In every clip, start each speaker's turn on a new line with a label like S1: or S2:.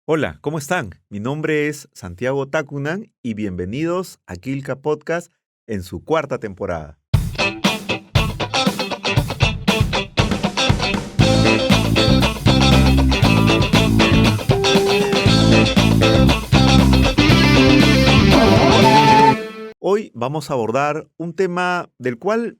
S1: Hola, ¿cómo están? Mi nombre es Santiago Tacunan y bienvenidos a Quilca Podcast en su cuarta temporada. Hoy vamos a abordar un tema del cual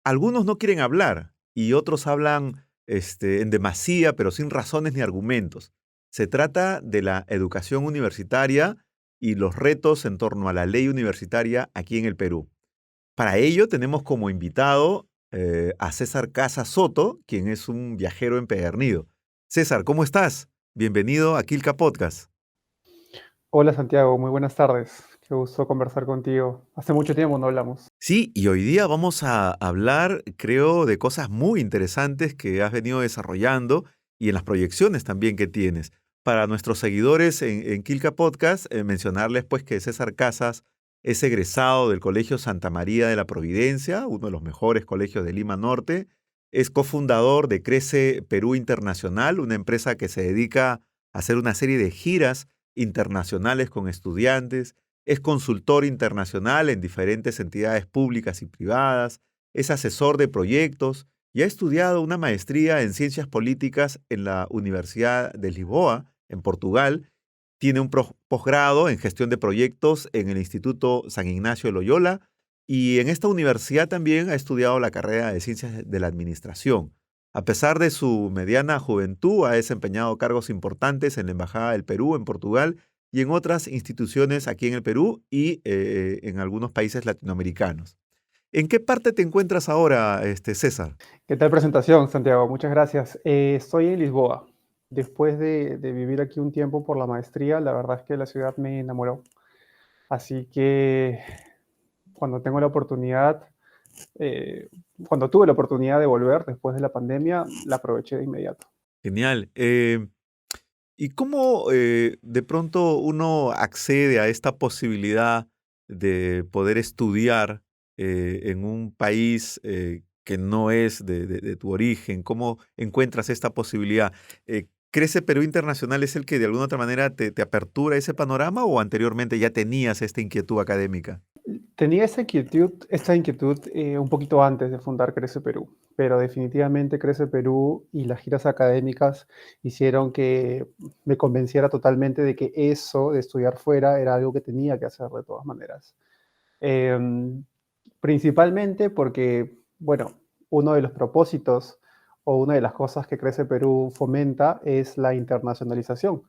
S1: algunos no quieren hablar y otros hablan en demasía, pero sin razones ni argumentos. Se trata de la educación universitaria y los retos en torno a la ley universitaria aquí en el Perú. Para ello tenemos como invitado a César Casa Soto, quien es un viajero empedernido. César, ¿cómo estás? Bienvenido a Quilca Podcast.
S2: Hola Santiago, muy buenas tardes. Qué gusto conversar contigo. Hace mucho tiempo no hablamos.
S1: Sí, y hoy día vamos a hablar, creo, de cosas muy interesantes que has venido desarrollando y en las proyecciones también que tienes. Para nuestros seguidores en Quilca Podcast, mencionarles pues que César Casas es egresado del Colegio Santa María de la Providencia, uno de los mejores colegios de Lima Norte. Es cofundador de Crece Perú Internacional, una empresa que se dedica a hacer una serie de giras internacionales con estudiantes. Es consultor internacional en diferentes entidades públicas y privadas, es asesor de proyectos y ha estudiado una maestría en ciencias políticas en la Universidad de Lisboa, en Portugal. Tiene un posgrado en gestión de proyectos en el Instituto San Ignacio de Loyola y en esta universidad también ha estudiado la carrera de ciencias de la administración. A pesar de su mediana juventud, ha desempeñado cargos importantes en la Embajada del Perú en Portugal y en otras instituciones aquí en el Perú y en algunos países latinoamericanos. ¿En qué parte te encuentras ahora, César?
S2: ¿Qué tal presentación, Santiago? Muchas gracias. Estoy en Lisboa. Después de vivir aquí un tiempo por la maestría, la verdad es que la ciudad me enamoró. Así que cuando tengo la oportunidad, eh, cuando tuve la oportunidad de volver después de la pandemia, la aproveché de inmediato.
S1: Genial. ¿Y cómo de pronto uno accede a esta posibilidad de poder estudiar en un país que no es de tu origen? ¿Cómo encuentras esta posibilidad? ¿Crece Perú Internacional es el que de alguna otra manera te apertura ese panorama o anteriormente ya tenías esta inquietud académica?
S2: Tenía esta inquietud un poquito antes de fundar Crece Perú, pero definitivamente Crece Perú y las giras académicas hicieron que me convenciera totalmente de que eso de estudiar fuera era algo que tenía que hacer de todas maneras. Em, Principalmente porque, bueno, uno de los propósitos o una de las cosas que Crece Perú fomenta es la internacionalización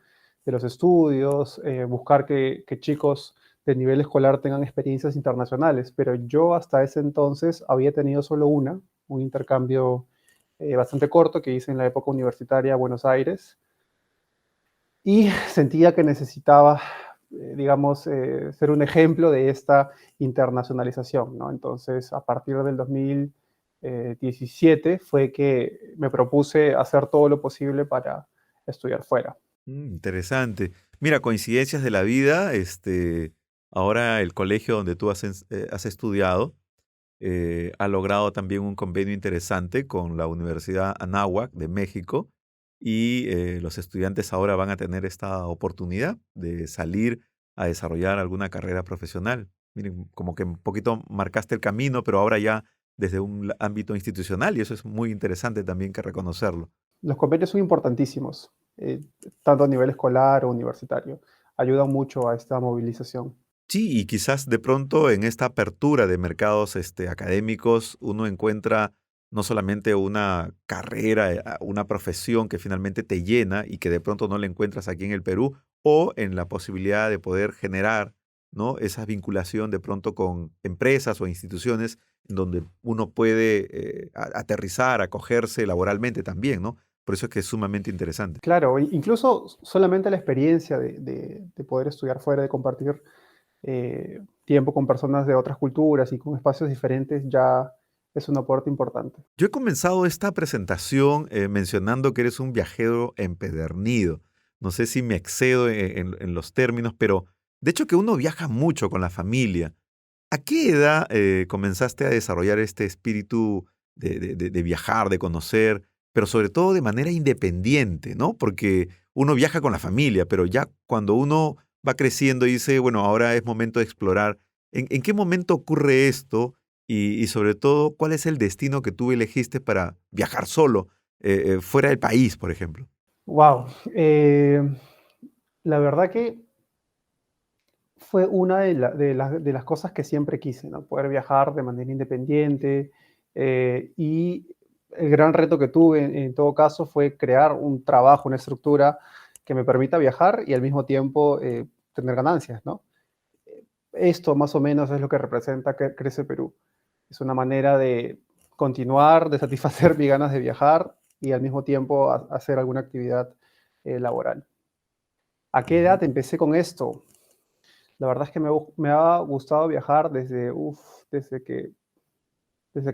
S2: de los estudios, buscar que chicos de nivel escolar tengan experiencias internacionales, pero yo hasta ese entonces había tenido solo un intercambio bastante corto que hice en la época universitaria a Buenos Aires y sentía que necesitaba, digamos, ser un ejemplo de esta internacionalización, ¿no? Entonces, a partir del 2017 fue que me propuse hacer todo lo posible para estudiar fuera.
S1: Interesante. Mira, coincidencias de la vida, ahora el colegio donde tú has estudiado ha logrado también un convenio interesante con la Universidad Anáhuac de México y los estudiantes ahora van a tener esta oportunidad de salir a desarrollar alguna carrera profesional. Miren, como que un poquito marcaste el camino, pero ahora ya desde un ámbito institucional y eso es muy interesante también que reconocerlo.
S2: Los convenios son importantísimos, tanto a nivel escolar o universitario. Ayudan mucho a esta movilización.
S1: Sí, y quizás de pronto en esta apertura de mercados académicos uno encuentra no solamente una carrera, una profesión que finalmente te llena y que de pronto no la encuentras aquí en el Perú, o en la posibilidad de poder generar, ¿no?, esa vinculación de pronto con empresas o instituciones en donde uno puede aterrizar, acogerse laboralmente también, ¿no? Por eso es que es sumamente interesante.
S2: Claro, incluso solamente la experiencia de poder estudiar fuera, de compartir tiempo con personas de otras culturas y con espacios diferentes ya es un aporte importante.
S1: Yo he comenzado esta presentación mencionando que eres un viajero empedernido. No sé si me excedo en los términos, pero de hecho que uno viaja mucho con la familia. ¿A qué edad comenzaste a desarrollar este espíritu de viajar, de conocer, pero sobre todo de manera independiente, ¿no? Porque uno viaja con la familia, pero ya cuando uno va creciendo y dice, bueno, ahora es momento de explorar, en qué momento ocurre esto? Y sobre todo, ¿cuál es el destino que tú elegiste para viajar solo, fuera del país, por ejemplo?
S2: Wow. La verdad que fue una de las cosas que siempre quise, ¿no? Poder viajar de manera independiente. Y el gran reto que tuve, en todo caso, fue crear un trabajo, una estructura que me permita viajar y al mismo tiempo tener ganancias, ¿no? Esto más o menos es lo que representa Crece Perú. Es una manera de continuar, de satisfacer mis ganas de viajar y al mismo tiempo hacer alguna actividad laboral. ¿A qué
S1: Ujú.
S2: edad empecé con esto? La verdad es que me ha gustado viajar desde desde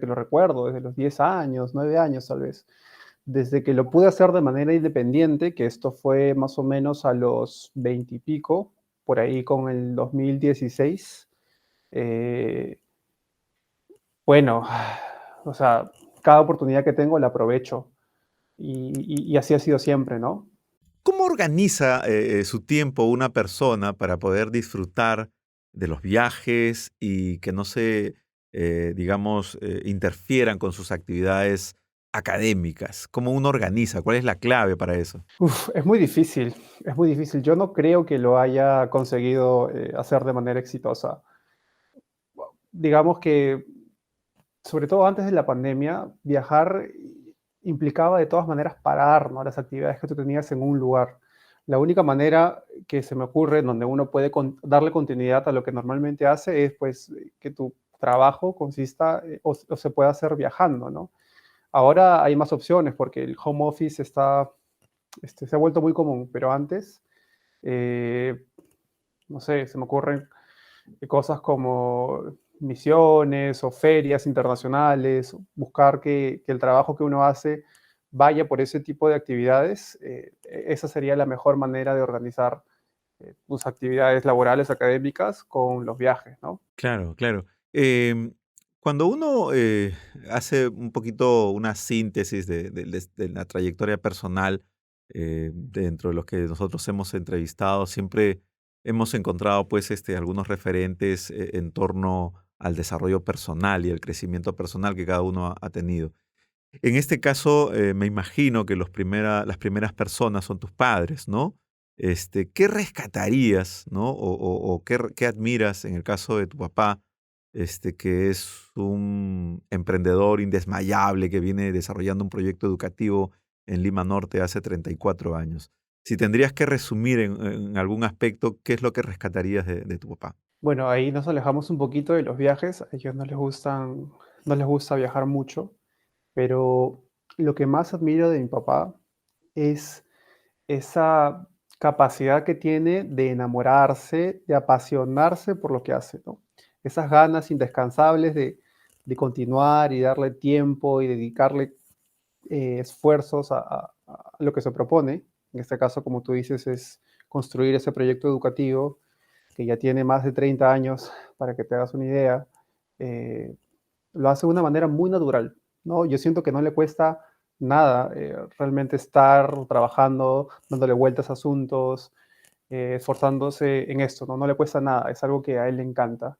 S2: que lo recuerdo, desde los 10 años, 9 años tal vez. Desde que lo pude hacer de manera independiente, que esto fue más o menos a los 20 y pico, por ahí con el 2016. eh, bueno, o sea, cada oportunidad que tengo la aprovecho y así ha sido siempre, ¿no?
S1: ¿Cómo organiza su tiempo una persona para poder disfrutar de los viajes y que no se, digamos, interfieran con sus actividades académicas? ¿Cómo uno organiza? ¿Cuál es la clave para eso?
S2: Uf, es muy difícil, es muy difícil. Yo no creo que lo haya conseguido hacer de manera exitosa. Digamos que, sobre todo antes de la pandemia, viajar implicaba de todas maneras parar, ¿no? Las actividades que tú tenías en un lugar. La única manera que se me ocurre donde uno puede darle continuidad a lo que normalmente hace es pues que tu trabajo consista o se pueda hacer viajando, ¿no? Ahora hay más opciones porque el home office se ha vuelto muy común, pero antes, eh, no sé, se me ocurren cosas como misiones o ferias internacionales, buscar que el trabajo que uno hace vaya por ese tipo de actividades. Esa sería la mejor manera de organizar tus actividades laborales, académicas, con los viajes, ¿no?
S1: Claro, claro. Em, Cuando uno hace un poquito una síntesis de la trayectoria personal dentro de los que nosotros hemos entrevistado, siempre hemos encontrado pues algunos referentes en torno al desarrollo personal y el crecimiento personal que cada uno ha tenido. En este caso, me imagino que las primeras personas son tus padres, ¿no? ¿Qué rescatarías, no? O qué admiras en el caso de tu papá, que es un emprendedor indesmayable que viene desarrollando un proyecto educativo en Lima Norte hace 34 años? Si tendrías que resumir en algún aspecto, ¿qué es lo que rescatarías de tu papá?
S2: Bueno, ahí nos alejamos un poquito de los viajes. A ellos no les gusta viajar mucho, pero lo que más admiro de mi papá es esa capacidad que tiene de enamorarse, de apasionarse por lo que hace, ¿no? Esas ganas indescansables de continuar y darle tiempo y dedicarle esfuerzos a lo que se propone. En este caso, como tú dices, es construir ese proyecto educativo que ya tiene más de 30 años, para que te hagas una idea. eh, lo hace de una manera muy natural, ¿no? Yo siento que no le cuesta nada realmente estar trabajando, dándole vueltas a asuntos, esforzándose en esto, ¿no? No le cuesta nada, es algo que a él le encanta.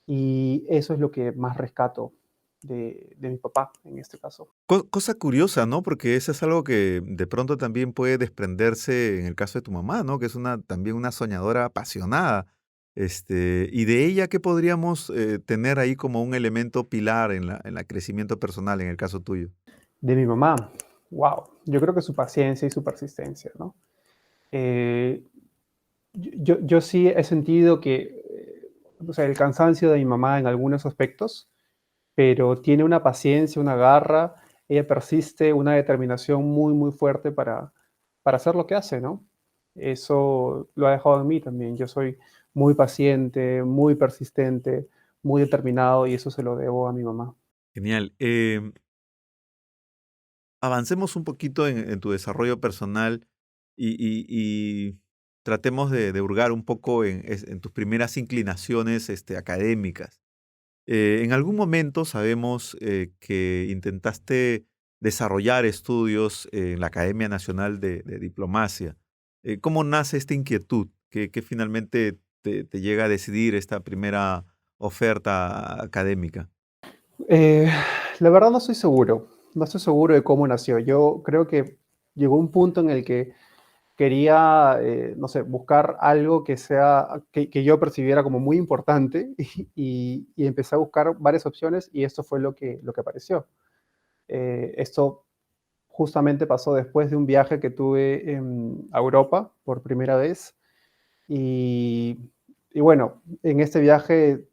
S2: Y eso es lo que más rescato de mi papá en este caso.
S1: Cosa curiosa, ¿no? Porque eso es algo que de pronto también puede desprenderse en el caso de tu mamá, ¿no? Que es también una soñadora apasionada. Y de ella, ¿qué podríamos tener ahí como un elemento pilar en la crecimiento personal en el caso tuyo?
S2: De mi mamá, wow, yo creo que su paciencia y su persistencia, ¿no? Eh, yo sí he sentido que, o sea, el cansancio de mi mamá en algunos aspectos, pero tiene una paciencia, una garra, ella persiste, una determinación muy, muy fuerte para hacer lo que hace, ¿no? Eso lo ha dejado en mí también. Yo soy muy paciente, muy persistente, muy determinado y eso se lo debo a mi mamá.
S1: Genial. Avancemos un poquito en tu desarrollo personal y tratemos de hurgar un poco en tus primeras inclinaciones académicas. En algún momento sabemos que intentaste desarrollar estudios en la Academia Nacional de Diplomacia. ¿Cómo nace esta inquietud que finalmente te llega a decidir esta primera oferta académica?
S2: Eh, la verdad no estoy seguro, no estoy seguro de cómo nació. Yo creo que llegó un punto en el que quería, no sé, buscar algo que sea, que yo percibiera como muy importante y empecé a buscar varias opciones y esto fue lo que apareció. Esto justamente pasó después de un viaje que tuve a Europa por primera vez y, y bueno, en este viaje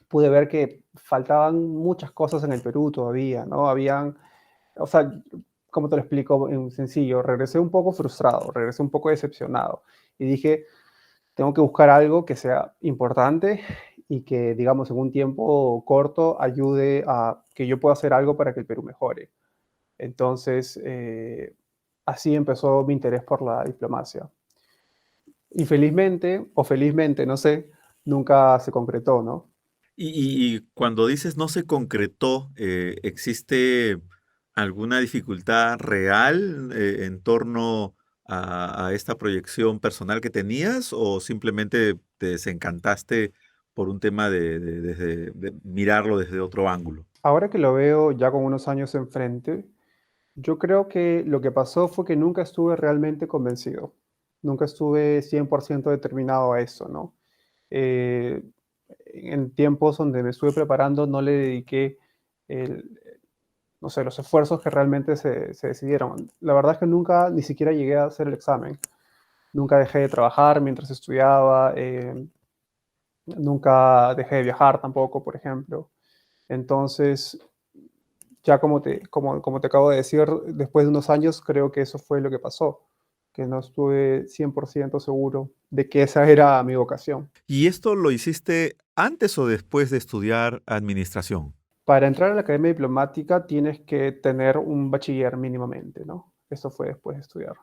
S2: pude ver que faltaban muchas cosas en el Perú todavía, ¿no? Habían, o sea, ¿cómo te lo explico en sencillo? Regresé un poco frustrado, regresé un poco decepcionado y dije, tengo que buscar algo que sea importante y que, digamos, en un tiempo corto ayude a que yo pueda hacer algo para que el Perú mejore. Entonces, así empezó mi interés por la diplomacia. Infelizmente, o felizmente, no sé, nunca se concretó, ¿no?
S1: Y cuando dices no se concretó, ¿existe alguna dificultad real en torno a esta proyección personal que tenías o simplemente te desencantaste por un tema de mirarlo desde otro ángulo?
S2: Ahora que lo veo ya con unos años enfrente, yo creo que lo que pasó fue que nunca estuve realmente convencido. Nunca estuve 100% determinado a eso, ¿no? Eh, en tiempos donde me estuve preparando no le dediqué el, no sé, los esfuerzos que realmente se decidieron. La verdad es que nunca ni siquiera llegué a hacer el examen. Nunca dejé de trabajar mientras estudiaba, nunca dejé de viajar tampoco, por ejemplo. Entonces, ya como te acabo de decir, después de unos años creo que eso fue lo que pasó, que no estuve 100% seguro de que esa era mi vocación.
S1: ¿Y esto lo hiciste antes o después de estudiar administración?
S2: Para entrar a la academia diplomática tienes que tener un bachiller mínimamente, ¿no? Eso fue después de estudiar.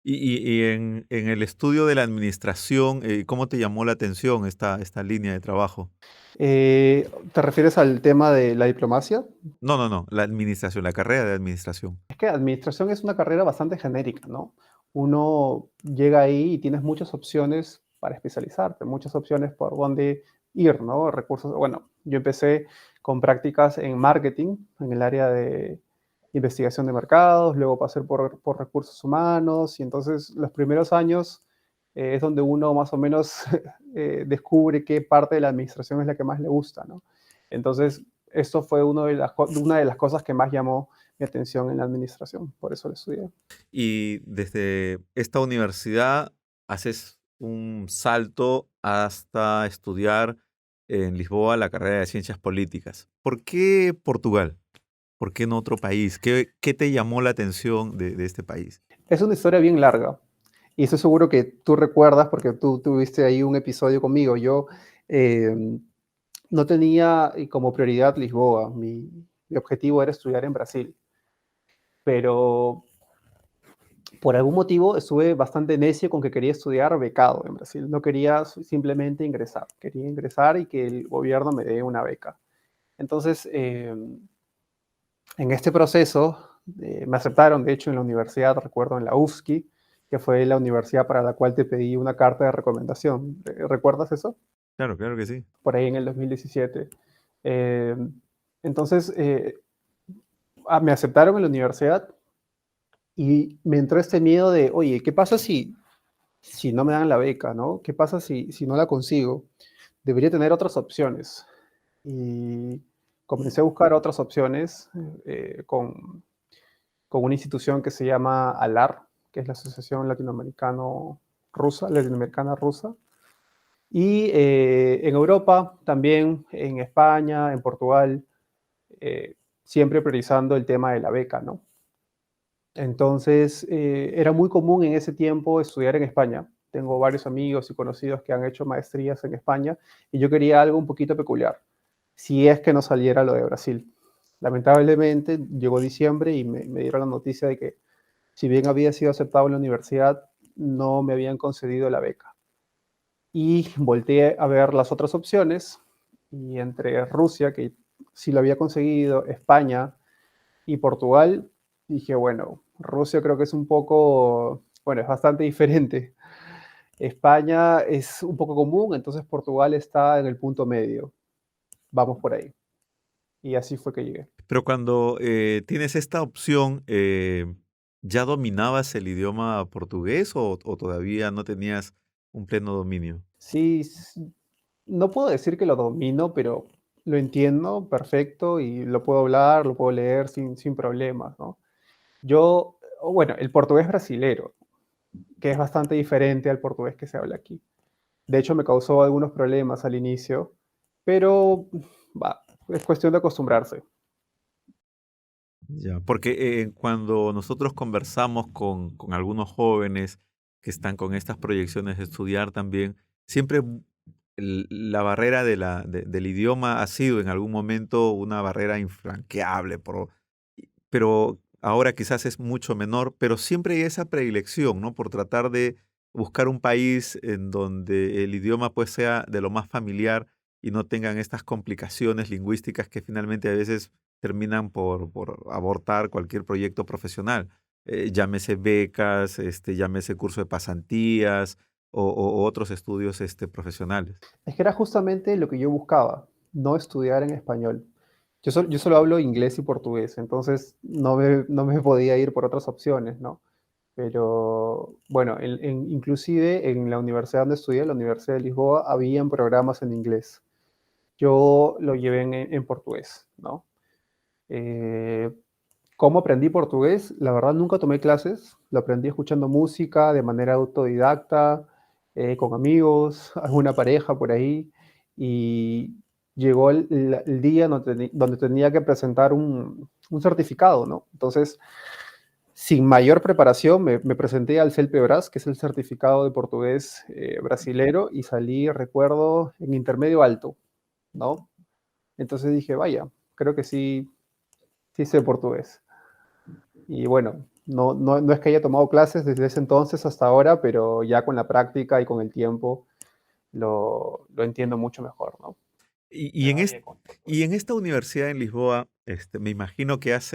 S1: Y en el estudio de la administración, ¿cómo te llamó la atención esta línea de trabajo?
S2: ¿Te refieres al tema de la diplomacia?
S1: No, no, no, la administración, la carrera de administración.
S2: Es que administración es una carrera bastante genérica, ¿no? Uno llega ahí y tienes muchas opciones para especializarte, muchas opciones por dónde ir, ¿no? Recursos, bueno, yo empecé con prácticas en marketing, en el área de investigación de mercados, luego pasé por recursos humanos y entonces los primeros años es donde uno más o menos descubre qué parte de la administración es la que más le gusta, ¿no? Entonces, esto fue una de las cosas que más llamó mi atención en la administración, por eso lo estudié.
S1: Y desde esta universidad haces un salto hasta estudiar en Lisboa la carrera de Ciencias Políticas. ¿Por qué Portugal? ¿Por qué en otro país? ¿Qué te llamó la atención de este país?
S2: Es una historia bien larga y estoy seguro que tú recuerdas porque tú tuviste ahí un episodio conmigo. Yo eh, no tenía como prioridad Lisboa, mi objetivo era estudiar en Brasil, pero por algún motivo estuve bastante necio con que quería estudiar becado en Brasil. No quería simplemente ingresar, quería ingresar y que el gobierno me dé una beca. Entonces, en este proceso me aceptaron, de hecho, en la universidad, recuerdo en la UFSC, que fue la universidad para la cual te pedí una carta de recomendación. ¿Recuerdas eso?
S1: Claro, claro que sí.
S2: Por ahí en el 2017. Eh, entonces, me aceptaron en la universidad y me entró este miedo de, oye, ¿qué pasa si no me dan la beca, ¿no? ¿Qué pasa si no la consigo? Debería tener otras opciones. Y comencé a buscar otras opciones con una institución que se llama ALAR, que es la Asociación Latinoamericana Rusa. Y en Europa, también en España, en Portugal, siempre priorizando el tema de la beca, ¿no? Entonces, era muy común en ese tiempo estudiar en España. Tengo varios amigos y conocidos que han hecho maestrías en España y yo quería algo un poquito peculiar, si es que no saliera lo de Brasil. Lamentablemente llegó diciembre y me dieron la noticia de que si bien había sido aceptado en la universidad, no me habían concedido la beca. Y volteé a ver las otras opciones Y entre Rusia, que sí lo había conseguido, España y Portugal, dije, bueno, Rusia creo que es un poco, bueno, es bastante diferente. España es un poco común, entonces Portugal está en el punto medio. Vamos por ahí. Y así fue que llegué.
S1: Pero cuando tienes esta opción, ¿ya dominabas el idioma portugués o todavía no tenías un pleno dominio?
S2: Sí, no puedo decir que lo domino, pero lo entiendo perfecto y lo puedo hablar, lo puedo leer sin problemas, ¿no? Yo, bueno, el portugués brasilero, que es bastante diferente al portugués que se habla aquí. De hecho, me causó algunos problemas al inicio, pero va, es cuestión de acostumbrarse.
S1: Ya, porque cuando nosotros conversamos con algunos jóvenes que están con estas proyecciones de estudiar también, siempre la barrera del idioma ha sido en algún momento una barrera infranqueable, pero ahora quizás es mucho menor, pero siempre hay esa predilección, ¿no? Por tratar de buscar un país en donde el idioma pues sea de lo más familiar y no tengan estas complicaciones lingüísticas que finalmente a veces terminan por abortar cualquier proyecto profesional. Llámese becas, llámese curso de pasantías o otros estudios profesionales.
S2: Es que era justamente lo que yo buscaba, no estudiar en español. Yo solo hablo inglés y portugués, entonces no me podía ir por otras opciones, ¿no? Pero bueno, inclusive en la universidad donde estudié, la Universidad de Lisboa, habían programas en inglés. Yo lo llevé en portugués, ¿no? Eh, ¿Cómo aprendí portugués? La verdad nunca tomé clases, lo aprendí escuchando música de manera autodidacta, con amigos, alguna pareja por ahí, y llegó el día donde tenía que presentar un certificado, ¿no? Entonces, sin mayor preparación, me presenté al CELPE-BRAS, que es el certificado de portugués brasilero, y salí, recuerdo, en intermedio alto, ¿no? Entonces dije, vaya, creo que sí, sí sé portugués. Y bueno, no es que haya tomado clases desde ese entonces hasta ahora, pero ya con la práctica y con el tiempo lo entiendo mucho mejor, ¿no?
S1: Y,
S2: Me
S1: y en
S2: va
S1: est-
S2: bien con el
S1: y
S2: portugués.
S1: en esta universidad en Lisboa, me imagino que has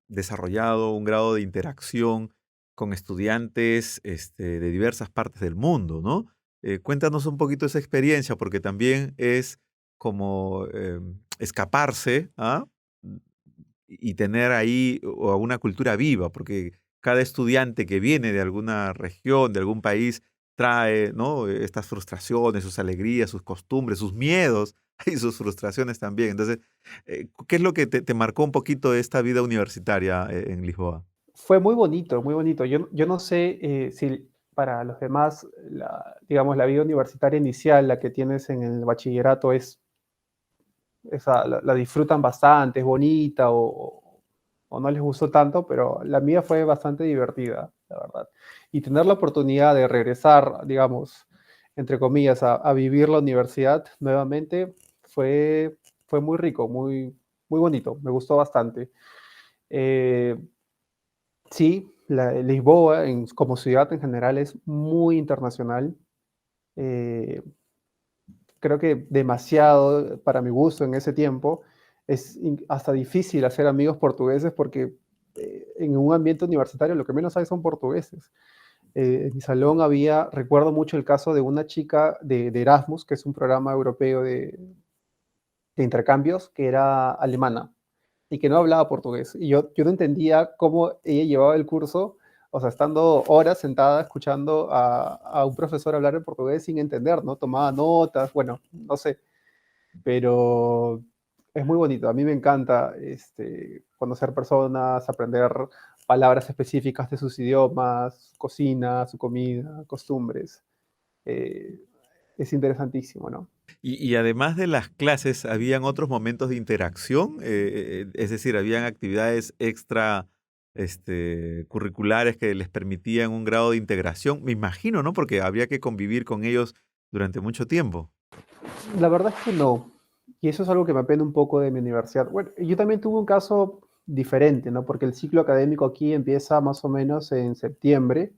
S1: desarrollado un grado de interacción con estudiantes de diversas partes del mundo, ¿no? Cuéntanos un poquito esa experiencia, porque también es como escaparse, ¿ah? Y tener ahí una cultura viva, porque cada estudiante que viene de alguna región, de algún país, trae, ¿no? Estas frustraciones, sus alegrías, sus costumbres, sus miedos y sus frustraciones también. Entonces, ¿qué es lo que te marcó un poquito esta vida universitaria en Lisboa?
S2: Fue muy bonito, muy bonito. Yo no sé si para los demás, digamos, la vida universitaria inicial, la que tienes en el bachillerato, la disfrutan bastante, es bonita o no les gustó tanto, pero la mía fue bastante divertida, la verdad. Y tener la oportunidad de regresar, digamos, entre comillas, a vivir la universidad nuevamente fue muy rico, muy bonito, me gustó bastante. Eh, sí, Lisboa como ciudad en general es muy internacional. eh, Creo que demasiado para mi gusto en ese tiempo. Es hasta difícil hacer amigos portugueses porque en un ambiente universitario lo que menos hay son portugueses. En mi salón recuerdo mucho el caso de una chica de Erasmus, que es un programa europeo de intercambios, que era alemana y que no hablaba portugués. Y yo no entendía cómo ella llevaba el curso, o sea, estando horas sentada escuchando a un profesor hablar en portugués sin entender, ¿no? Tomaba notas, bueno, no sé, pero es muy bonito. A mí me encanta conocer personas, aprender palabras específicas de sus idiomas, cocina, su comida, costumbres. Eh, es interesantísimo, ¿no?
S1: Y además de las clases, ¿habían otros momentos de interacción? Es decir, ¿habían actividades extra, curriculares que les permitían un grado de integración? Me imagino, ¿no? Porque habría que convivir con ellos durante mucho tiempo.
S2: La verdad es que no. Y eso es algo que me apena un poco de mi universidad. Bueno, yo también tuve un caso diferente, ¿no? Porque el ciclo académico aquí empieza más o menos en septiembre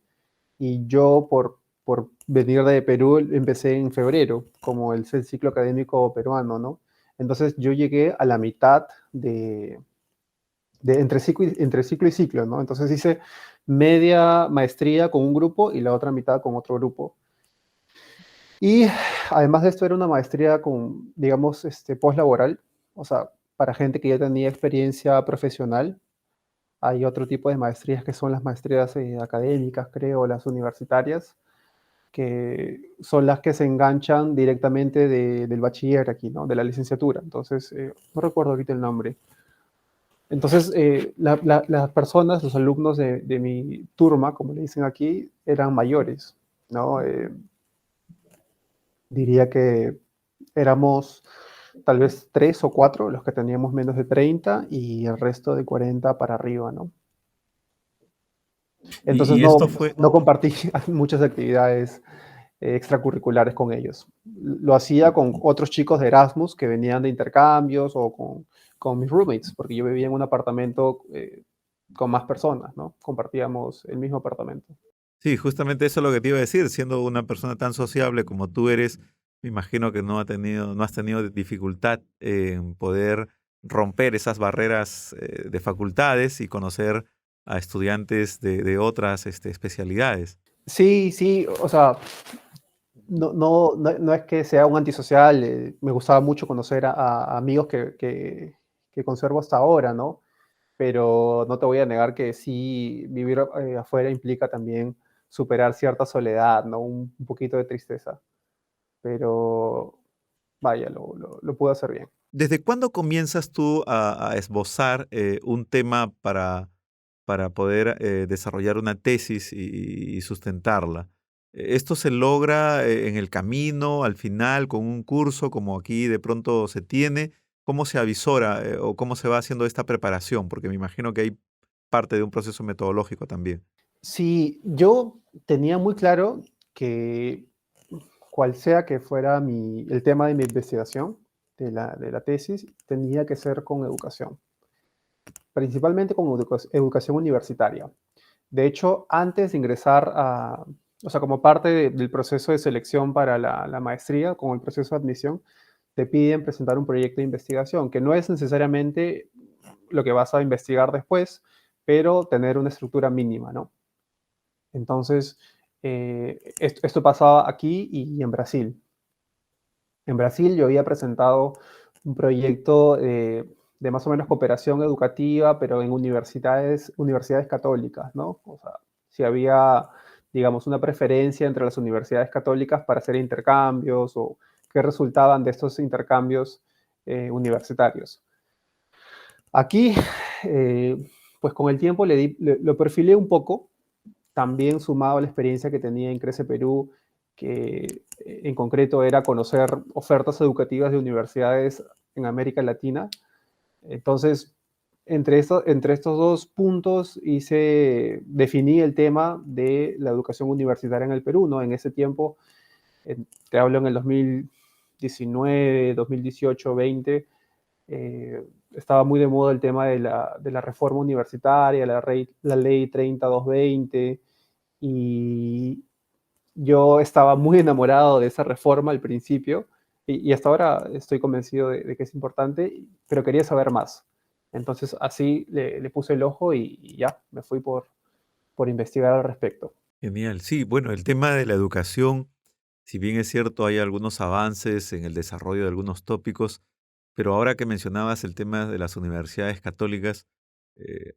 S2: y yo por por venir de Perú, empecé en febrero, como el ciclo académico peruano, ¿no? Entonces yo llegué a la mitad entre ciclo y ciclo, ¿no? Entonces hice media maestría con un grupo y la otra mitad con otro grupo. Y además de esto era una maestría con, digamos, postlaboral, o sea, para gente que ya tenía experiencia profesional. Hay otro tipo de maestrías que son las maestrías académicas, creo, las universitarias, que son las que se enganchan directamente del bachiller aquí, ¿no? De la licenciatura. Entonces, no recuerdo ahorita el nombre. Entonces, las personas, los alumnos de mi turma, como le dicen aquí, eran mayores, ¿no? Diría que éramos tal vez 3 o 4 los que teníamos menos de 30 y el resto de 40 para arriba, ¿no? Entonces
S1: Y esto fue,
S2: no compartí muchas actividades extracurriculares con ellos. Lo hacía con otros chicos de Erasmus que venían de intercambios o con mis roommates, porque yo vivía en un apartamento con más personas, ¿no? Compartíamos el mismo apartamento.
S1: sí, justamente eso es lo que te iba a decir, siendo una persona tan sociable como tú eres, me imagino que no has tenido dificultad en poder romper esas barreras de facultades y conocer a estudiantes de otras especialidades.
S2: Sí, sí, o sea, no es que sea un antisocial, me gustaba mucho conocer a amigos que conservo hasta ahora, ¿no? Pero no te voy a negar que sí, vivir afuera implica también superar cierta soledad, ¿no? Un poquito de tristeza, pero vaya, lo pude hacer bien.
S1: ¿Desde cuándo comienzas tú a esbozar un tema para poder desarrollar una tesis y sustentarla? ¿Esto se logra en el camino, al final, con un curso como aquí de pronto se tiene? ¿Cómo se avisora o cómo se va haciendo esta preparación? Porque me imagino que hay parte de un proceso metodológico también.
S2: Sí, yo tenía muy claro que cual sea que fuera el tema de mi investigación, de la tesis, tenía que ser con educación, principalmente con educación universitaria. De hecho, antes de ingresar o sea, como parte del proceso de selección para la maestría, con el proceso de admisión, te piden presentar un proyecto de investigación, que no es necesariamente lo que vas a investigar después, pero tener una estructura mínima, ¿no? Entonces, esto pasaba aquí y en Brasil. En Brasil yo había presentado un proyecto de más o menos cooperación educativa, pero en universidades católicas, ¿no? O sea, si había, digamos, una preferencia entre las universidades católicas para hacer intercambios o qué resultaban de estos intercambios universitarios. Aquí, eh, pues con el tiempo lo perfilé un poco, también sumado a la experiencia que tenía en Crece Perú, que en concreto era conocer ofertas educativas de universidades en América Latina. Entonces, entre estos dos puntos definí el tema de la educación universitaria en el Perú, ¿no? En ese tiempo, te hablo en el 2019, 2018, 20, estaba muy de moda el tema de la reforma universitaria, la ley 30220, y yo estaba muy enamorado de esa reforma al principio y hasta ahora estoy convencido de que es importante, pero quería saber más. Entonces así le puse el ojo y ya, me fui por investigar al respecto.
S1: Genial. Sí, bueno, el tema de la educación, si bien es cierto, hay algunos avances en el desarrollo de algunos tópicos, pero ahora que mencionabas el tema de las universidades católicas, eh,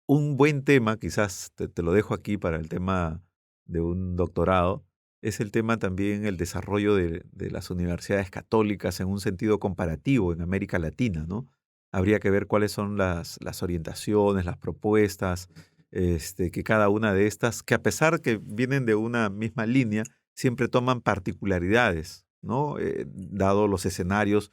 S1: un buen tema, quizás te lo dejo aquí para el tema de un doctorado, es el tema también el desarrollo de las universidades católicas en un sentido comparativo en América Latina, ¿no? Habría que ver cuáles son las orientaciones, las propuestas, que cada una de estas, que a pesar que vienen de una misma línea, siempre toman particularidades, ¿no? Dado los escenarios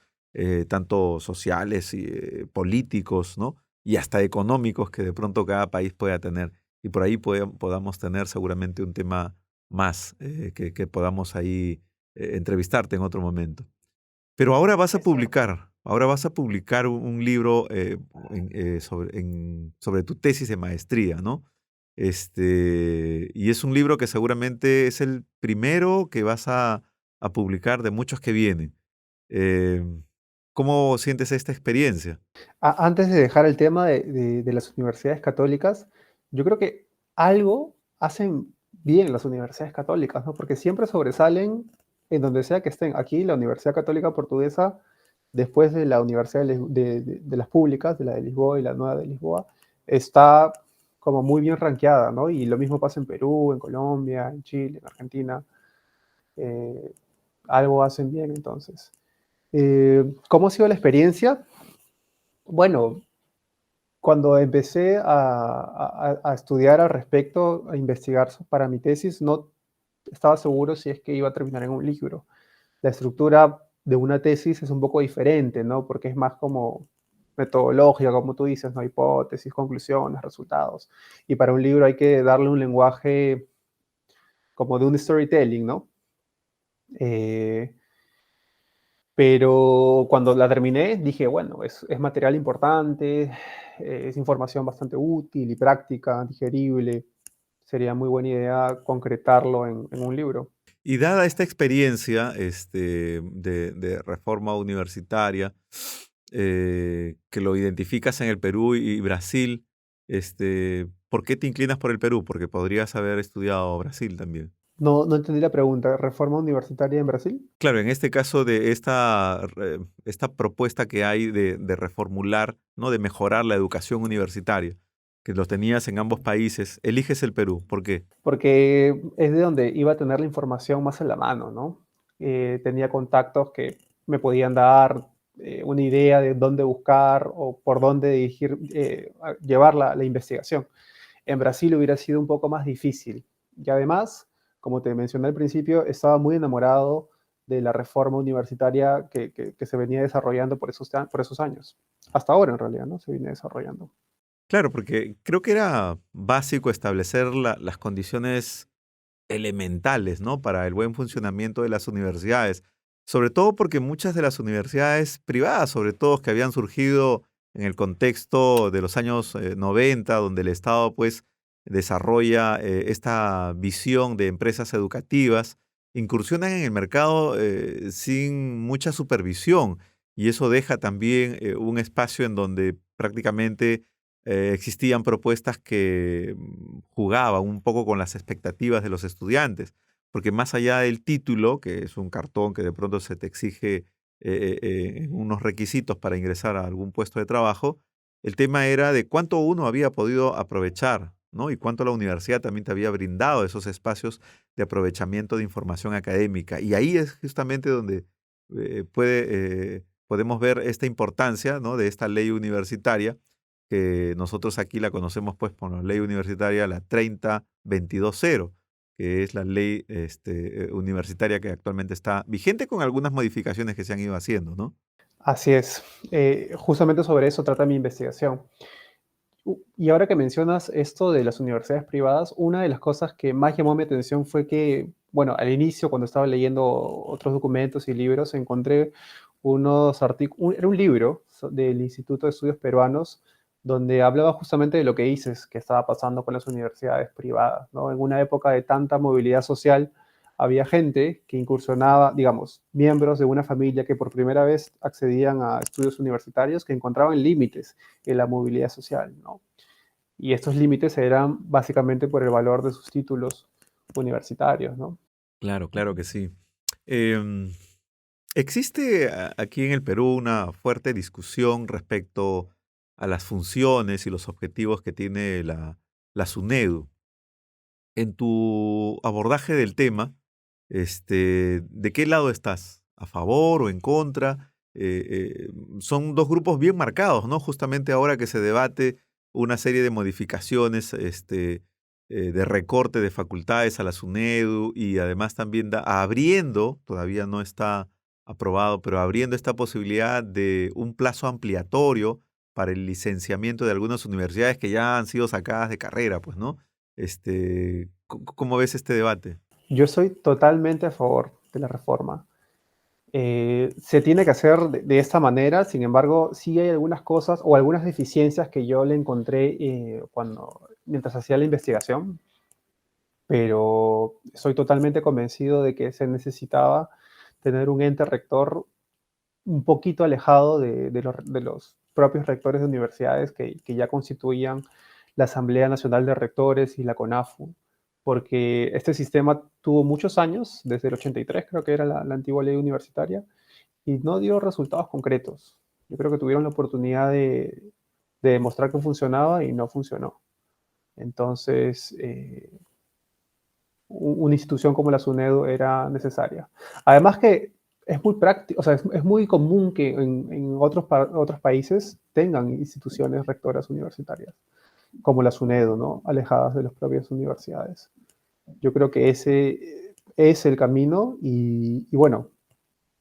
S1: tanto sociales y políticos, ¿no? Y hasta económicos que de pronto cada país pueda tener. Y por ahí podamos tener seguramente un tema más que podamos ahí entrevistarte en otro momento. Pero ahora vas a publicar un libro sobre tu tesis de maestría, ¿no? Y es un libro que seguramente es el primero que vas a publicar de muchos que vienen. Eh, ¿Cómo sientes esta experiencia?
S2: Antes de dejar el tema de las universidades católicas, yo creo que algo hacen bien las universidades católicas, ¿no? Porque siempre sobresalen en donde sea que estén. Aquí, la Universidad Católica Portuguesa, después de la Universidad de las públicas, de la de Lisboa y la nueva de Lisboa, está como muy bien rankeada, ¿no? Y lo mismo pasa en Perú, en Colombia, en Chile, en Argentina. eh, Algo hacen bien, entonces. ¿Cómo ha sido la experiencia? Bueno, cuando empecé a estudiar al respecto, a investigar para mi tesis, no estaba seguro si es que iba a terminar en un libro. La estructura de una tesis es un poco diferente, ¿no? Porque es más como metodológica, como tú dices, ¿no? Hipótesis, conclusiones, resultados. Y para un libro hay que darle un lenguaje como de un storytelling, ¿no? Eh, Pero cuando la terminé, dije, bueno, es material importante, es información bastante útil y práctica, digerible. Sería muy buena idea concretarlo en un libro.
S1: Y dada esta experiencia de reforma universitaria, que lo identificas en el Perú y Brasil, ¿por qué te inclinas por el Perú? Porque podrías haber estudiado Brasil también.
S2: No entendí la pregunta. ¿Reforma universitaria en Brasil?
S1: Claro, en este caso de esta propuesta que hay de reformular, ¿no? De mejorar la educación universitaria, que los tenías en ambos países, eliges el Perú. ¿Por qué?
S2: Porque es de donde iba a tener la información más en la mano, ¿no? Tenía contactos que me podían dar una idea de dónde buscar o por dónde dirigir, llevar la investigación. En Brasil hubiera sido un poco más difícil. Y además, como te mencioné al principio, estaba muy enamorado de la reforma universitaria que se venía desarrollando por esos años. Hasta ahora, en realidad, ¿no? Se viene desarrollando.
S1: Claro, porque creo que era básico establecer las condiciones elementales, ¿no? Para el buen funcionamiento de las universidades. Sobre todo porque muchas de las universidades privadas, sobre todo que habían surgido en el contexto de los años 90, donde el Estado pues desarrolla esta visión de empresas educativas, incursionan en el mercado sin mucha supervisión y eso deja también un espacio en donde prácticamente existían propuestas que jugaban un poco con las expectativas de los estudiantes, porque más allá del título, que es un cartón que de pronto se te exige unos requisitos para ingresar a algún puesto de trabajo, el tema era de cuánto uno había podido aprovechar, ¿no? Y cuánto la universidad también te había brindado esos espacios de aprovechamiento de información académica. Y ahí es justamente donde podemos ver esta importancia, ¿no? De esta ley universitaria que nosotros aquí la conocemos pues por la ley universitaria, la 30-22-0, que es la ley universitaria que actualmente está vigente con algunas modificaciones que se han ido haciendo, ¿no?
S2: Así es. Justamente sobre eso trata mi investigación. Y ahora que mencionas esto de las universidades privadas, una de las cosas que más llamó mi atención fue que, bueno, al inicio, cuando estaba leyendo otros documentos y libros, encontré unos artículos, era un libro del Instituto de Estudios Peruanos, donde hablaba justamente de lo que dices, que estaba pasando con las universidades privadas, ¿no? En una época de tanta movilidad social, había gente que incursionaba, digamos, miembros de una familia que por primera vez accedían a estudios universitarios, que encontraban límites en la movilidad social, ¿no? Y estos límites eran básicamente por el valor de sus títulos universitarios, ¿no?
S1: Claro, claro que sí. Em, Existe aquí en el Perú una fuerte discusión respecto a las funciones y los objetivos que tiene la SUNEDU. En tu abordaje del tema, ¿de qué lado estás? ¿A favor o en contra? Son dos grupos bien marcados, ¿no? Justamente ahora que se debate una serie de modificaciones, de recorte de facultades a la SUNEDU y además también abriendo, todavía no está aprobado, pero abriendo esta posibilidad de un plazo ampliatorio para el licenciamiento de algunas universidades que ya han sido sacadas de carrera, pues, ¿no? ¿Cómo ves este debate?
S2: Yo soy totalmente a favor de la reforma. Se tiene que hacer de esta manera, sin embargo, sí hay algunas cosas o algunas deficiencias que yo le encontré cuando mientras hacía la investigación, pero estoy totalmente convencido de que se necesitaba tener un ente rector un poquito alejado de los propios rectores de universidades que ya constituían la Asamblea Nacional de Rectores y la CONAFU, porque este sistema tuvo muchos años, desde el 83 creo que era la antigua ley universitaria, y no dio resultados concretos. Yo creo que tuvieron la oportunidad de demostrar que funcionaba y no funcionó. Entonces, una institución como la SUNEDU era necesaria. Además que es muy práctico, o sea, es muy común que en otros países tengan instituciones rectoras universitarias, como la SUNEDU, ¿no? Alejadas de las propias universidades. Yo creo que ese es el camino y bueno,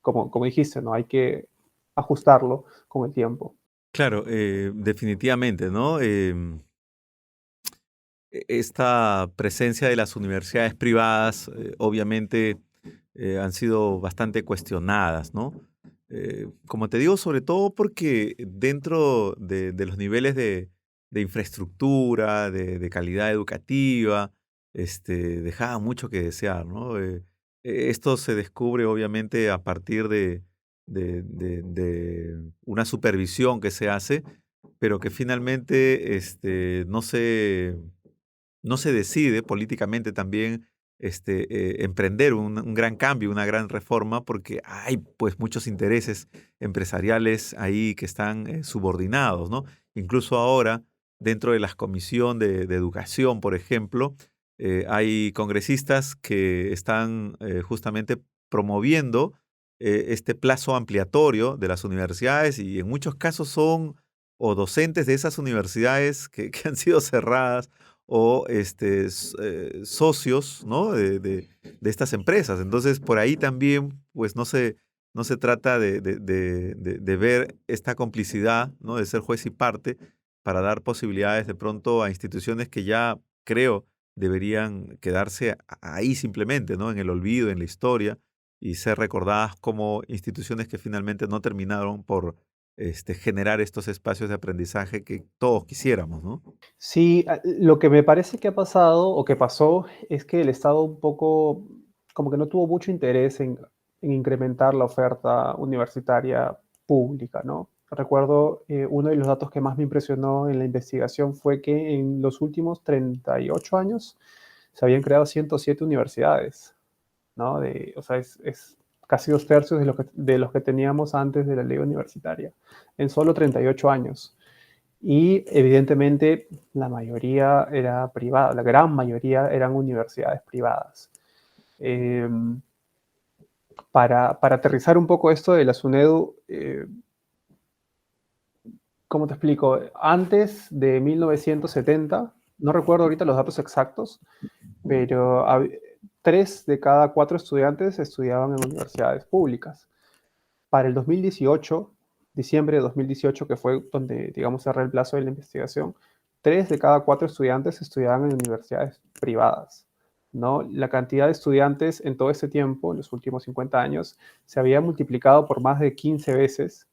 S2: como dijiste, ¿no? Hay que ajustarlo con el tiempo.
S1: Claro, definitivamente, ¿no? Esta presencia de las universidades privadas, obviamente, han sido bastante cuestionadas, ¿no? Como te digo, sobre todo porque dentro de los niveles de infraestructura, de calidad educativa, dejaba mucho que desear, ¿no? Esto se descubre obviamente a partir de una supervisión que se hace, pero que finalmente no se decide políticamente también emprender un gran cambio, una gran reforma, porque hay pues muchos intereses empresariales ahí que están subordinados, ¿no? Incluso ahora, dentro de la comisión de educación, por ejemplo, hay congresistas que están justamente promoviendo este plazo ampliatorio de las universidades y en muchos casos son o docentes de esas universidades que han sido cerradas o socios, ¿no? de estas empresas. Entonces, por ahí también, pues no se trata de ver esta complicidad, ¿no? De ser juez y parte para dar posibilidades de pronto a instituciones que ya creo deberían quedarse ahí simplemente, ¿no? En el olvido, en la historia y ser recordadas como instituciones que finalmente no terminaron por generar estos espacios de aprendizaje que todos quisiéramos, ¿no?
S2: Sí, lo que me parece que ha pasado o que pasó es que el Estado un poco como que no tuvo mucho interés en incrementar la oferta universitaria pública, ¿no? Recuerdo, uno de los datos que más me impresionó en la investigación fue que en los últimos 38 años se habían creado 107 universidades, ¿no? O sea, es casi dos tercios de los que teníamos antes de la ley universitaria, en solo 38 años. Y evidentemente la mayoría era privada, la gran mayoría eran universidades privadas. Eh, para aterrizar un poco esto de la SUNEDU, ¿cómo te explico? Antes de 1970, no recuerdo ahorita los datos exactos, pero 3 de cada 4 estudiantes estudiaban en universidades públicas. Para el 2018, diciembre de 2018, que fue donde, digamos, cerré el plazo de la investigación, 3 de cada 4 estudiantes estudiaban en universidades privadas, ¿no? La cantidad de estudiantes en todo ese tiempo, en los últimos 50 años, se había multiplicado por más de 15 veces.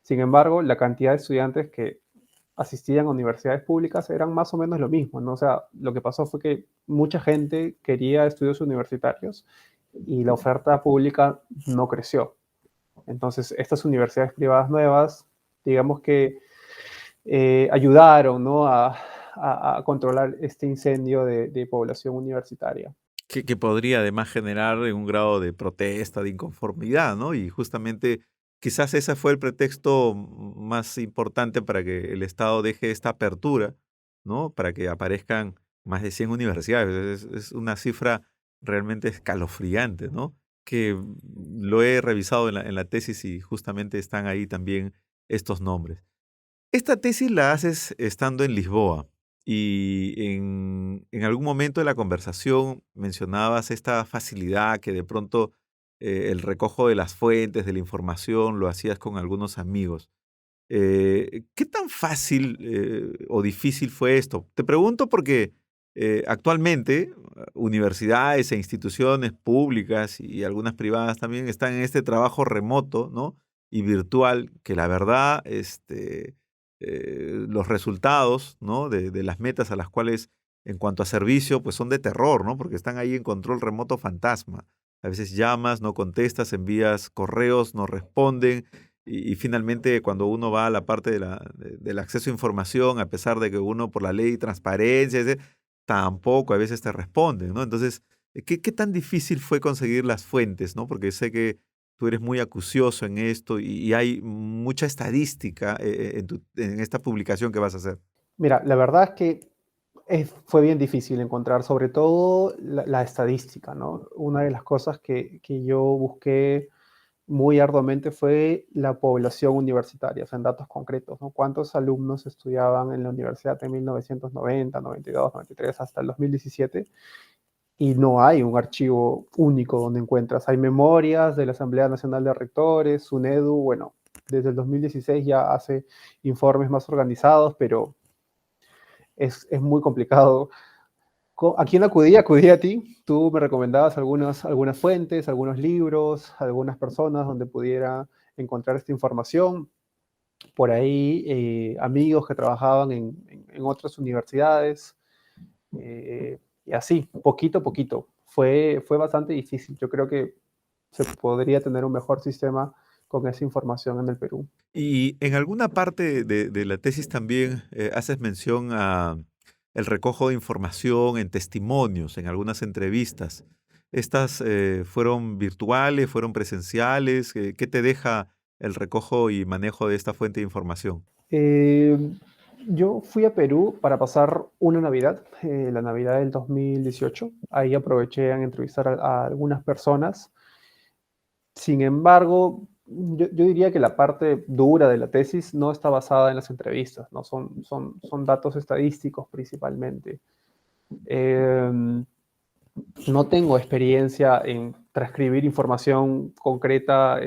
S2: Sin embargo, la cantidad de estudiantes que asistían a universidades públicas eran más o menos lo mismo, ¿no? O sea, lo que pasó fue que mucha gente quería estudios universitarios y la oferta pública no creció. Entonces, estas universidades privadas nuevas, digamos que ayudaron, ¿no? a controlar este incendio de población universitaria.
S1: Que podría además generar un grado de protesta, de inconformidad, ¿no? Y justamente quizás ese fue el pretexto más importante para que el Estado deje esta apertura, ¿no? Para que aparezcan más de 100 universidades. Es una cifra realmente escalofriante, ¿no? Que lo he revisado en la tesis y justamente están ahí también estos nombres. Esta tesis la haces estando en Lisboa y en algún momento de la conversación mencionabas esta facilidad que de pronto el recojo de las fuentes, de la información, lo hacías con algunos amigos. ¿Qué tan fácil o difícil fue esto? Te pregunto porque actualmente universidades e instituciones públicas y algunas privadas también están en este trabajo remoto, ¿no? Y virtual, que la verdad, los resultados, ¿no? De las metas a las cuales, en cuanto a servicio, pues son de terror, ¿no? Porque están ahí en control remoto fantasma. A veces llamas, no contestas, envías correos, no responden. Y finalmente, cuando uno va a la parte del acceso a información, a pesar de que uno por la ley de transparencia, tampoco a veces te responden, ¿no? Entonces, ¿qué tan difícil fue conseguir las fuentes, ¿no? Porque sé que tú eres muy acucioso en esto y hay mucha estadística en esta publicación que vas a hacer.
S2: Mira, la verdad es que fue bien difícil encontrar, sobre todo la estadística, ¿no? Una de las cosas que yo busqué muy arduamente fue la población universitaria, o sea, en datos concretos, ¿no? ¿Cuántos alumnos estudiaban en la universidad en 1990, 92, 93, hasta el 2017? Y no hay un archivo único donde encuentras. Hay memorias de la Asamblea Nacional de Rectores, SUNEDU, bueno, desde el 2016 ya hace informes más organizados, pero es muy complicado. ¿A quién acudí? Acudí a ti. Tú me recomendabas algunas fuentes, algunos libros, algunas personas donde pudiera encontrar esta información. Por ahí, amigos que trabajaban en otras universidades. Y así, poquito a poquito. Fue bastante difícil. Yo creo que se podría tener un mejor sistema con esa información en el Perú.
S1: Y en alguna parte de la tesis también haces mención a el recojo de información en testimonios, en algunas entrevistas. ¿Estas fueron virtuales, fueron presenciales? ¿Qué te deja el recojo y manejo de esta fuente de información?
S2: Eh, yo fui a Perú para pasar una Navidad, la Navidad del 2018. Ahí aproveché a entrevistar a algunas personas. Sin embargo, yo diría que la parte dura de la tesis no está basada en las entrevistas, ¿no? Son datos estadísticos principalmente. Eh, no tengo experiencia en transcribir información concreta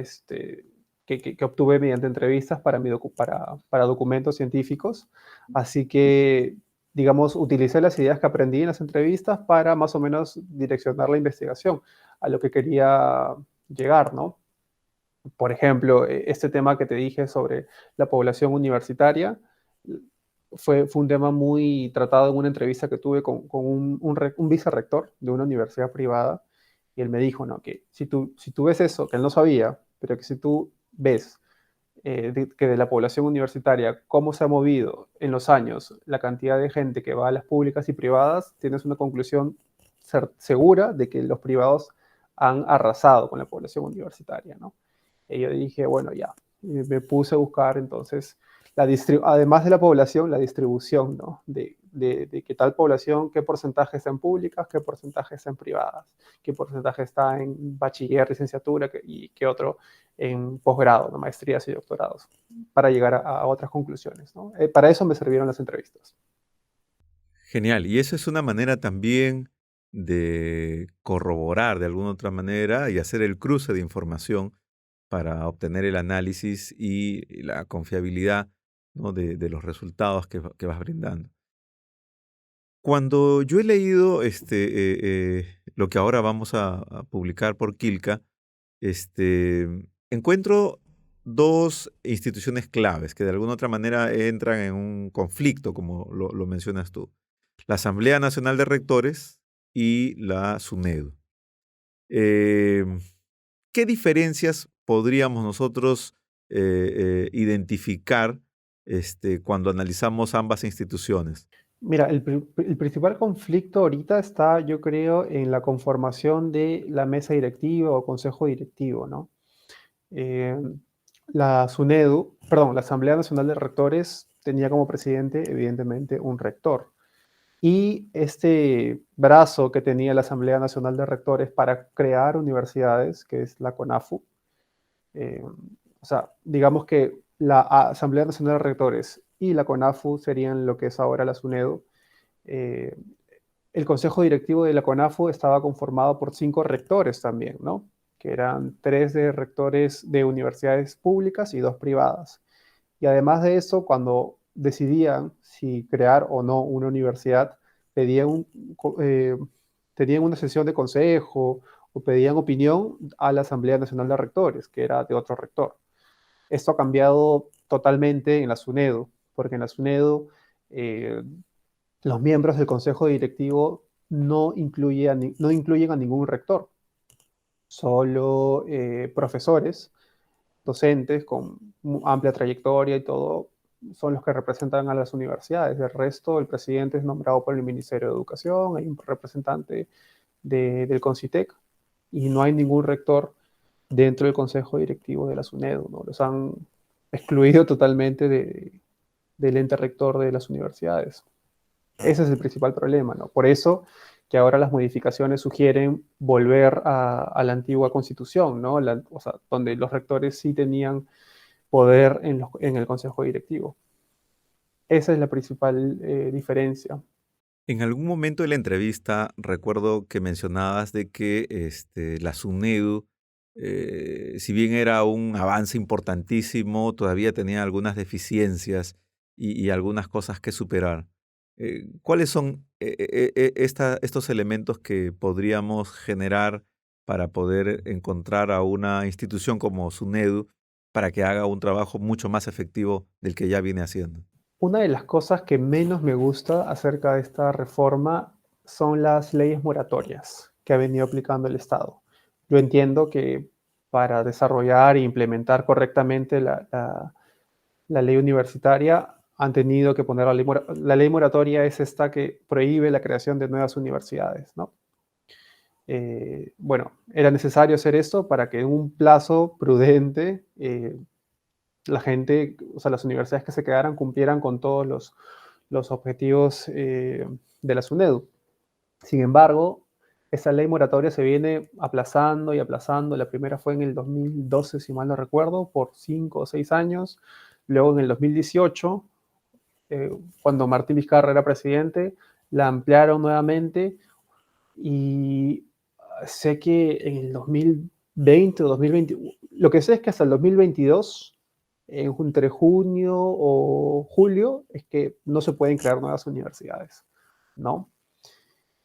S2: que obtuve mediante entrevistas para documentos científicos. Así que, digamos, utilicé las ideas que aprendí en las entrevistas para más o menos direccionar la investigación a lo que quería llegar, ¿no? Por ejemplo, este tema que te dije sobre la población universitaria fue un tema muy tratado en una entrevista que tuve con un vicerrector de una universidad privada, y él me dijo, ¿no? Que si tú ves eso, que él no sabía, pero que si tú ves que de la población universitaria, cómo se ha movido en los años la cantidad de gente que va a las públicas y privadas, tienes una conclusión segura de que los privados han arrasado con la población universitaria, ¿no? Y yo dije, bueno, ya, me puse a buscar entonces, además de la población, la distribución, ¿no? De qué tal población, qué porcentaje está en públicas, qué porcentaje está en privadas, qué porcentaje está en bachiller, licenciatura y qué otro en posgrado, ¿no? Maestrías y doctorados, para llegar a otras conclusiones, ¿no? Para eso me sirvieron las entrevistas.
S1: Genial. Y eso es una manera también de corroborar de alguna otra manera y hacer el cruce de información para obtener el análisis y la confiabilidad, ¿no? de los resultados que vas brindando. Cuando yo he leído lo que ahora vamos a publicar por Kilka, este, encuentro dos instituciones claves que de alguna otra manera entran en un conflicto, como lo mencionas tú. La Asamblea Nacional de Rectores y la SUNEDU. Em, ¿Qué diferencias podríamos nosotros identificar cuando analizamos ambas instituciones?
S2: Mira, el principal conflicto ahorita está, yo creo, en la conformación de la mesa directiva o consejo directivo, ¿no? Eh, la SUNEDU, perdón, la Asamblea Nacional de Rectores tenía como presidente, evidentemente, un rector. Y este brazo que tenía la Asamblea Nacional de Rectores para crear universidades, que es la CONAFU, eh, o sea, digamos que la Asamblea Nacional de Rectores y la CONAFU serían lo que es ahora la SUNEDU. eh, el consejo directivo de la CONAFU estaba conformado por 5 rectores también, ¿no? Que eran 3 de rectores de universidades públicas y 2 privadas. Y además de eso, cuando decidían si crear o no una universidad, pedían, eh, tenían una sesión de consejo o pedían opinión a la Asamblea Nacional de Rectores, que era de otro rector. Esto ha cambiado totalmente en la SUNEDU, porque en la SUNEDU eh, los miembros del consejo directivo no incluyen a ningún rector, solo profesores, docentes con amplia trayectoria y todo, son los que representan a las universidades. El resto, el presidente es nombrado por el Ministerio de Educación, hay un representante del CONCITEC y no hay ningún rector dentro del consejo directivo de la SUNEDU, ¿no? Los han excluido totalmente del ente rector de las universidades. Ese es el principal problema, ¿no? Por eso que ahora las modificaciones sugieren volver a la antigua constitución, ¿no? O sea, donde los rectores sí tenían poder en el consejo directivo. Esa es la principal diferencia.
S1: En algún momento de la entrevista recuerdo que mencionabas de que la SUNEDU, si bien era un avance importantísimo, todavía tenía algunas deficiencias y algunas cosas que superar. ¿Cuáles son estos elementos que podríamos generar para poder encontrar a una institución como SUNEDU para que haga un trabajo mucho más efectivo del que ya viene haciendo?
S2: Una de las cosas que menos me gusta acerca de esta reforma son las leyes moratorias que ha venido aplicando el Estado. Yo entiendo que para desarrollar e implementar correctamente la ley universitaria han tenido que poner la ley moratoria es esta que prohíbe la creación de nuevas universidades, ¿no? Bueno, era necesario hacer esto para que en un plazo prudente la gente, o sea, las universidades que se quedaran cumplieran con todos los objetivos de la SUNEDU. Sin embargo, esa ley moratoria se viene aplazando y aplazando. La primera fue en el 2012, si mal no recuerdo, por 5 o 6 años. Luego en el 2018, cuando Martín Vizcarra era presidente, la ampliaron nuevamente y sé que en el 2020 o 2020, lo que sé es que hasta el 2022, entre junio o julio, es que no se pueden crear nuevas universidades, ¿no?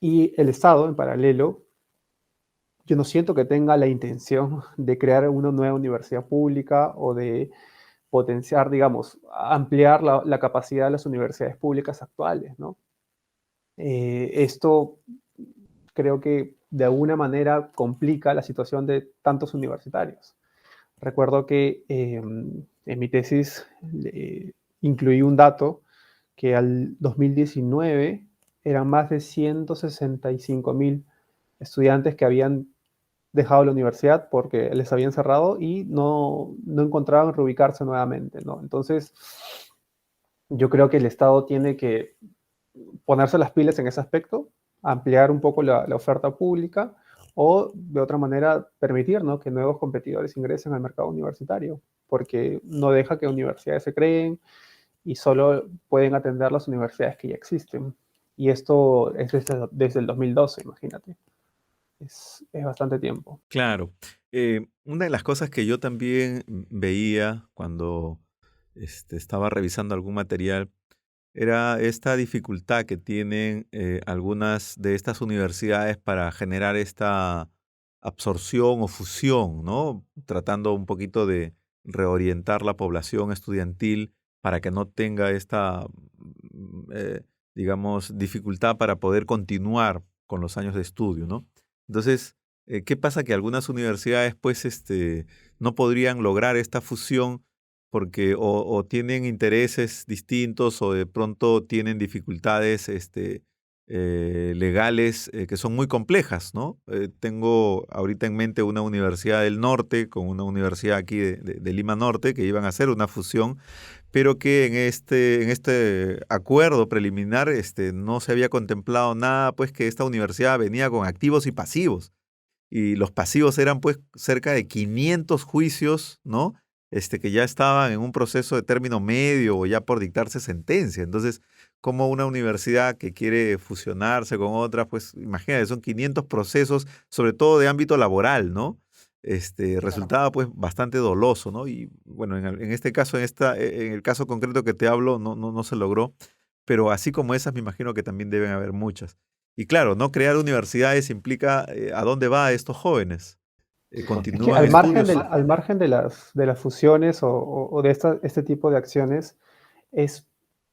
S2: Y el Estado, en paralelo, yo no siento que tenga la intención de crear una nueva universidad pública o de potenciar, digamos, ampliar la capacidad de las universidades públicas actuales, ¿no? Esto creo que de alguna manera complica la situación de tantos universitarios. Recuerdo que en mi tesis incluí un dato que al 2019 eran más de 165.000 estudiantes que habían dejado la universidad porque les habían cerrado y no encontraban reubicarse nuevamente, ¿no? Entonces, yo creo que el Estado tiene que ponerse las pilas en ese aspecto, ampliar un poco la oferta pública o de otra manera permitir, ¿no?, que nuevos competidores ingresen al mercado universitario, porque no deja que universidades se creen y solo pueden atender las universidades que ya existen. Y esto es desde el 2012, imagínate. Es bastante tiempo.
S1: Claro. Una de las cosas que yo también veía cuando estaba revisando algún material era esta dificultad que tienen algunas de estas universidades para generar esta absorción o fusión, ¿no? Tratando un poquito de reorientar la población estudiantil para que no tenga esta, digamos, dificultad para poder continuar con los años de estudio, ¿no? Entonces, ¿qué pasa? Que algunas universidades, pues, no podrían lograr esta fusión porque o tienen intereses distintos o de pronto tienen dificultades legales que son muy complejas, ¿no? Tengo ahorita en mente una universidad del norte con una universidad aquí de Lima Norte que iban a hacer una fusión, pero que en este acuerdo preliminar no se había contemplado nada, pues que esta universidad venía con activos y pasivos y los pasivos eran pues cerca de 500 juicios, ¿no? Que ya estaban en un proceso de término medio o ya por dictarse sentencia. Entonces, como una universidad que quiere fusionarse con otra, pues imagínate, son 500 procesos, sobre todo de ámbito laboral, ¿no?
S2: Claro.
S1: Resultaba pues bastante doloso, ¿no? Y bueno, en este caso, en el caso concreto que te hablo, no se logró, pero así como esas, me imagino que también deben haber muchas. Y claro, no crear universidades implica a dónde va estos jóvenes.
S2: Es que
S1: ¿Continúan estudios?
S2: al margen de las fusiones o de este tipo de acciones, es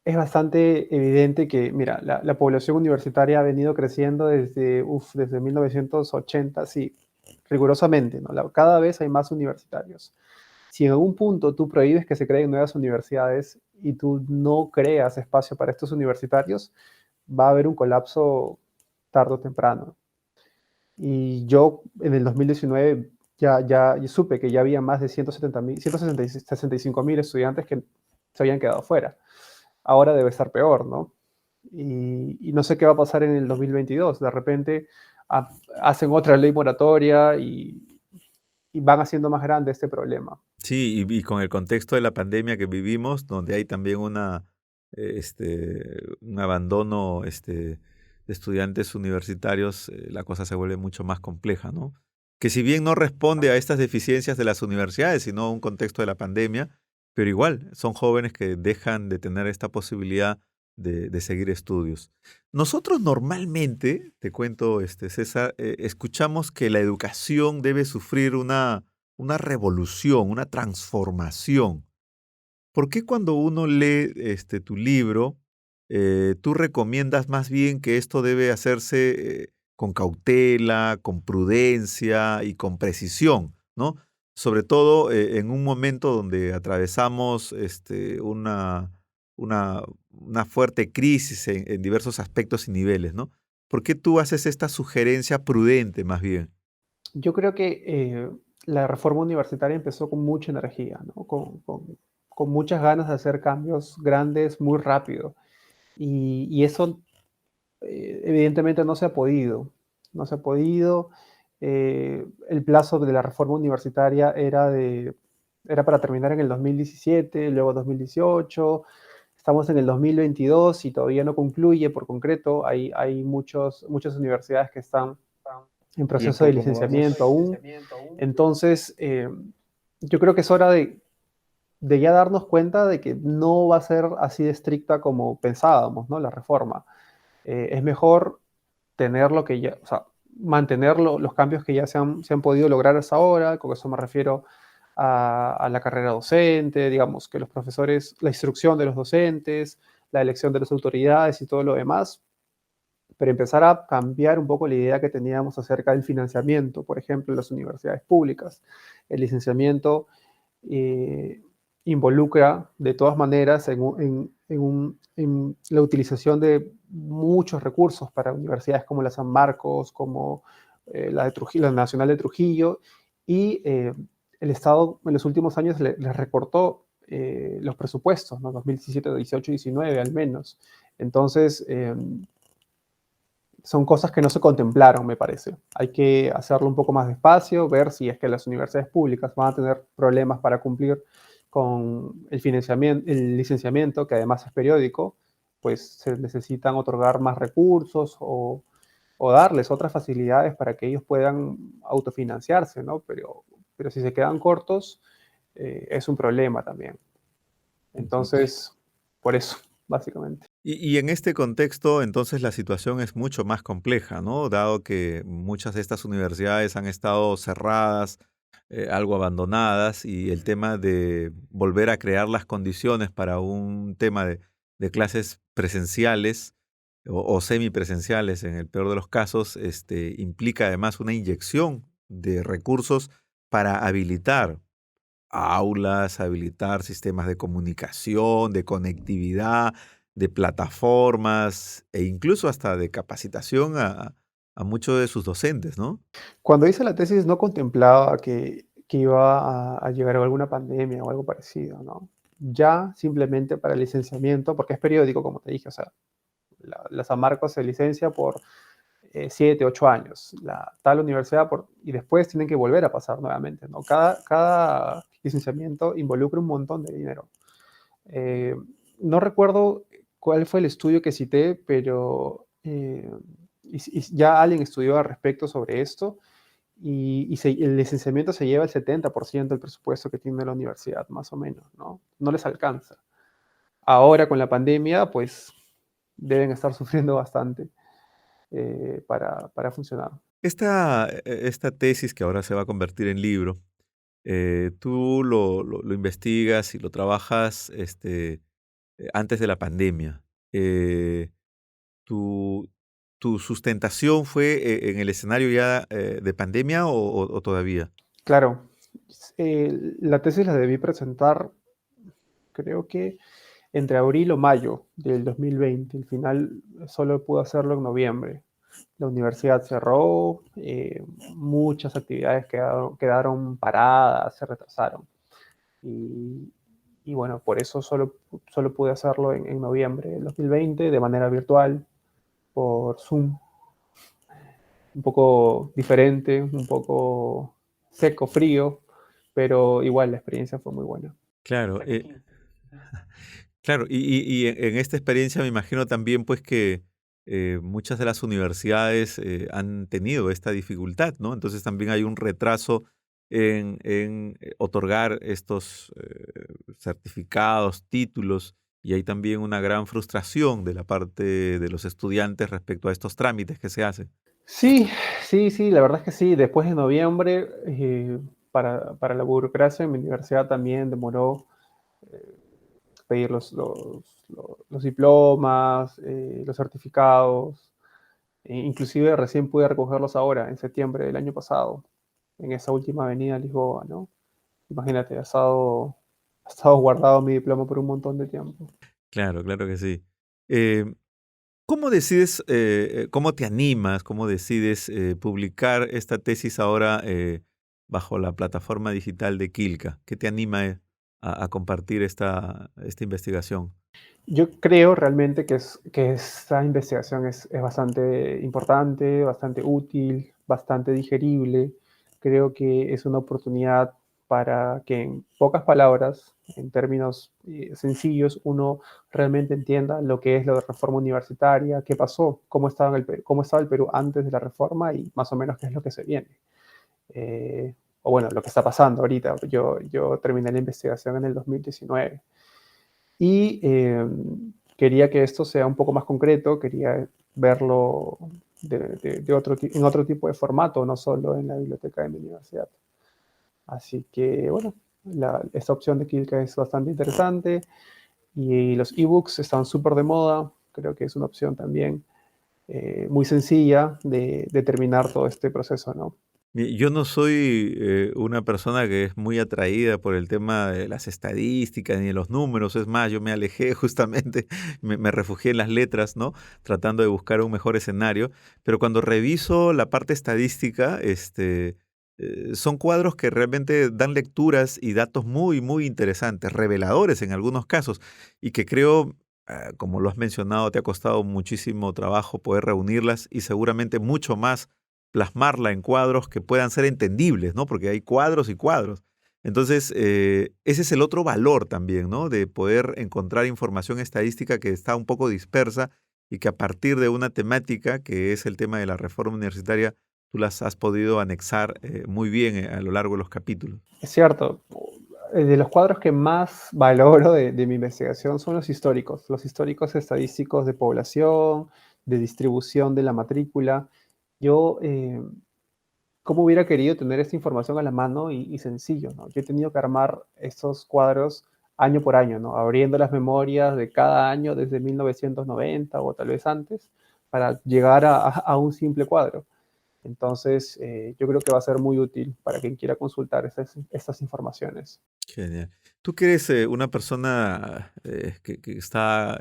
S2: es bastante evidente que, mira, la población universitaria ha venido creciendo desde 1980, sí, rigurosamente, ¿no? Cada vez hay más universitarios. Si en algún punto tú prohíbes que se creen nuevas universidades y tú no creas espacio para estos universitarios, va a haber un colapso tarde o temprano. Y yo en el 2019 ya supe que ya había más de 170.000, 165.000 estudiantes que se habían quedado fuera. Ahora debe estar peor, ¿no? Y no sé qué va a pasar en el 2022. De repente ha- hacen otra ley moratoria y van haciendo más grande este problema.
S1: Sí, y con el contexto de la pandemia que vivimos, donde hay también un abandono, de estudiantes universitarios, la cosa se vuelve mucho más compleja, ¿no? Que si bien no responde a estas deficiencias de las universidades, sino a un contexto de la pandemia, pero igual son jóvenes que dejan de tener esta posibilidad de seguir estudios. Nosotros normalmente, te cuento, César, escuchamos que la educación debe sufrir una revolución, una transformación. ¿Por qué cuando uno lee tu libro, tú recomiendas más bien que esto debe hacerse con cautela, con prudencia y con precisión, ¿no? Sobre todo en un momento donde atravesamos una, una fuerte crisis en diversos aspectos y niveles, ¿no? ¿Por qué tú haces esta sugerencia prudente más bien?
S2: Yo creo que la reforma universitaria empezó con mucha energía, ¿no? Con muchas ganas de hacer cambios grandes muy rápido. Y eso evidentemente no se ha podido. No se ha podido. El plazo de la reforma universitaria era para terminar en el 2017, luego 2018. Estamos en el 2022 y todavía no concluye por concreto. Hay muchas universidades que están en proceso de licenciamiento aún. Entonces, yo creo que es hora de ya darnos cuenta de que no va a ser así de estricta como pensábamos, ¿no? La reforma. Es mejor tener lo que ya, o sea, mantener los cambios que ya se han podido lograr hasta ahora. Con eso me refiero a la carrera docente, digamos, que los profesores, la instrucción de los docentes, la elección de las autoridades y todo lo demás, pero empezar a cambiar un poco la idea que teníamos acerca del financiamiento, por ejemplo, en las universidades públicas. El licenciamiento eh, involucra de todas maneras en la utilización de muchos recursos para universidades como la San Marcos, como la, de Trujillo, la Nacional de Trujillo, y el Estado en los últimos años les recortó los presupuestos, ¿no? 2017, 18, 19 al menos. Entonces, son cosas que no se contemplaron, me parece. Hay que hacerlo un poco más despacio, ver si es que las universidades públicas van a tener problemas para cumplir con el financiamiento, el licenciamiento, que además es periódico, pues se necesitan otorgar más recursos o darles otras facilidades para que ellos puedan autofinanciarse, ¿no? Pero si se quedan cortos, es un problema también. Entonces, por eso, básicamente.
S1: Y en este contexto, entonces, la situación es mucho más compleja, ¿no? Dado que muchas de estas universidades han estado cerradas, algo abandonadas, y el tema de volver a crear las condiciones para un tema de clases presenciales o semipresenciales, en el peor de los casos, implica además una inyección de recursos para habilitar aulas, habilitar sistemas de comunicación, de conectividad, de plataformas e incluso hasta de capacitación a muchos de sus docentes, ¿no?
S2: Cuando hice la tesis no contemplaba que iba a llegar alguna pandemia o algo parecido, ¿no? Ya simplemente para el licenciamiento, porque es periódico, como te dije, o sea, la San Marcos se licencia por 7, 8 años, la tal universidad y después tienen que volver a pasar nuevamente, ¿no? Cada licenciamiento involucra un montón de dinero. Eh, no recuerdo cuál fue el estudio que cité, pero y ya alguien estudió al respecto sobre esto el licenciamiento se lleva el 70% del presupuesto que tiene la universidad, más o menos, ¿no? No les alcanza. Ahora con la pandemia, pues deben estar sufriendo bastante para funcionar.
S1: Esta tesis que ahora se va a convertir en libro, tú lo investigas y lo trabajas, antes de la pandemia. Eh, ¿tu, tu sustentación fue en el escenario ya de pandemia o todavía?
S2: Claro, la tesis la debí presentar, creo que entre abril o mayo del 2020. Al final solo pude hacerlo en noviembre. La universidad cerró, muchas actividades quedaron paradas, se retrasaron. Y, y bueno, por eso solo pude hacerlo en noviembre del 2020 de manera virtual, por Zoom, un poco diferente, un poco seco, frío, pero igual la experiencia fue muy buena.
S1: Claro, claro, y en esta experiencia me imagino también pues que muchas de las universidades han tenido esta dificultad, ¿no? Entonces también hay un retraso en otorgar estos certificados, títulos, y hay también una gran frustración de la parte de los estudiantes respecto a estos trámites que se hacen.
S2: Sí, sí, sí, la verdad es que sí. Después de noviembre, para la burocracia en mi universidad también demoró pedir los diplomas, los certificados. Inclusive recién pude recogerlos ahora, en septiembre del año pasado, en esa última avenida Lisboa, ¿no? Imagínate, ha estado guardado mi diploma por un montón de tiempo.
S1: Claro, claro que sí. Eh, ¿Cómo decides, cómo te animas, cómo decides publicar esta tesis ahora bajo la plataforma digital de Quilca? ¿Qué te anima a compartir esta investigación?
S2: Yo creo realmente que esta investigación es bastante importante, bastante útil, bastante digerible. Creo que es una oportunidad para que en pocas palabras, en términos sencillos, uno realmente entienda lo que es la reforma universitaria, qué pasó, cómo estaba el Perú antes de la reforma y más o menos qué es lo que se viene. O bueno, lo que está pasando ahorita. Yo terminé la investigación en el 2019 y quería que esto sea un poco más concreto, quería verlo en otro tipo de formato, no solo en la biblioteca de mi universidad. Así que, bueno, esta opción de Kilka es bastante interesante y los ebooks están súper de moda. Creo que es una opción también muy sencilla de terminar todo este proceso, ¿no?
S1: Yo no soy una persona que es muy atraída por el tema de las estadísticas ni de los números. Es más, yo me alejé justamente, me refugié en las letras, ¿no? Tratando de buscar un mejor escenario. Pero cuando reviso la parte estadística, son cuadros que realmente dan lecturas y datos muy, muy interesantes, reveladores en algunos casos, y que creo, como lo has mencionado, te ha costado muchísimo trabajo poder reunirlas y seguramente mucho más plasmarla en cuadros que puedan ser entendibles, ¿no? Porque hay cuadros y cuadros. Entonces, ese es el otro valor también, ¿no? De poder encontrar información estadística que está un poco dispersa y que a partir de una temática, que es el tema de la reforma universitaria, tú las has podido anexar muy bien a lo largo de los capítulos.
S2: Es cierto, de los cuadros que más valoro de mi investigación son los históricos estadísticos de población, de distribución de la matrícula. Yo, ¿cómo hubiera querido tener esta información a la mano y sencillo, ¿no? Yo he tenido que armar estos cuadros año por año, ¿no? Abriendo las memorias de cada año desde 1990 o tal vez antes para llegar a un simple cuadro. Entonces, yo creo que va a ser muy útil para quien quiera consultar estas informaciones.
S1: Genial. Tú que eres una persona que está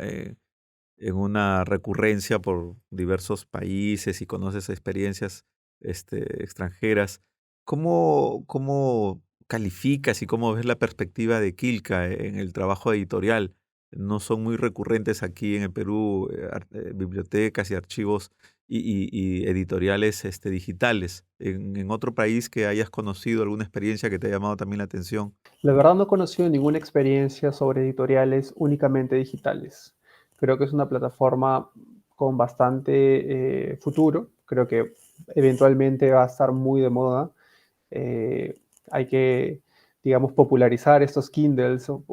S1: en una recurrencia por diversos países y conoces experiencias extranjeras. ¿Cómo calificas y cómo ves la perspectiva de Quilca en el trabajo editorial? No son muy recurrentes aquí en el Perú bibliotecas y archivos y editoriales digitales. En otro país que hayas conocido alguna experiencia que te ha llamado también la atención.
S2: La verdad no he conocido ninguna experiencia sobre editoriales únicamente digitales. Creo que es una plataforma con bastante futuro. Creo que eventualmente va a estar muy de moda. Eh, hay que, digamos, popularizar estos Kindles o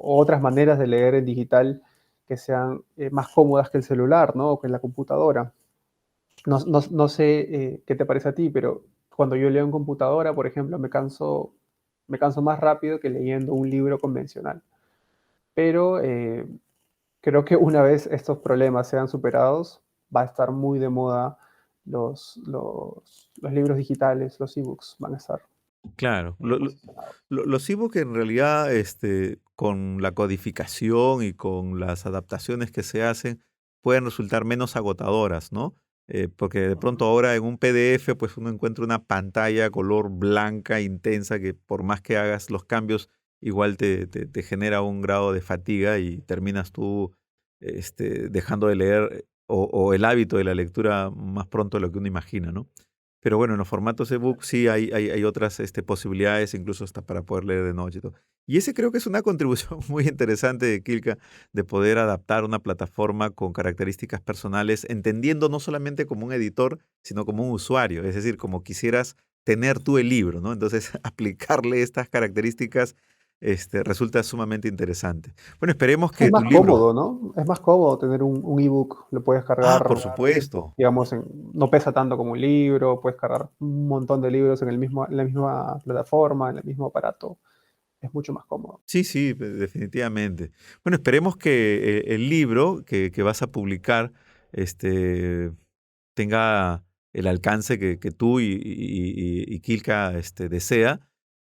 S2: otras maneras de leer en digital que sean más cómodas que el celular, ¿no? O que la computadora. No sé qué te parece a ti, pero cuando yo leo en computadora, por ejemplo, me canso más rápido que leyendo un libro convencional. pero creo que una vez estos problemas sean superados, va a estar muy de moda los libros digitales, los ebooks van a estar
S1: Claro,
S2: posicionados.
S1: los ebook en realidad, con la codificación y con las adaptaciones que se hacen, pueden resultar menos agotadoras, ¿no? Porque de pronto ahora en un PDF, pues uno encuentra una pantalla color blanca intensa que por más que hagas los cambios, igual te genera un grado de fatiga y terminas tú, dejando de leer o el hábito de la lectura más pronto de lo que uno imagina, ¿no? Pero bueno, en los formatos ebook sí hay otras, posibilidades, incluso hasta para poder leer de noche y todo. Y ese creo que es una contribución muy interesante de Kilka, de poder adaptar una plataforma con características personales, entendiendo no solamente como un editor, sino como un usuario, es decir, como quisieras tener tú el libro, ¿no? Entonces, aplicarle estas características, resulta sumamente interesante. Bueno, esperemos
S2: Es
S1: que tu
S2: más
S1: libro.
S2: cómodo, ¿no? Es más cómodo tener un ebook, lo puedes
S1: Ah,
S2: cargar,
S1: por supuesto.
S2: digamos, no pesa tanto como un libro, puedes cargar un montón de libros en la misma plataforma, en el mismo aparato, es mucho más cómodo.
S1: Sí, sí, definitivamente. Bueno, esperemos que el libro que vas a publicar, este, tenga el alcance que tú y Kilka, desea.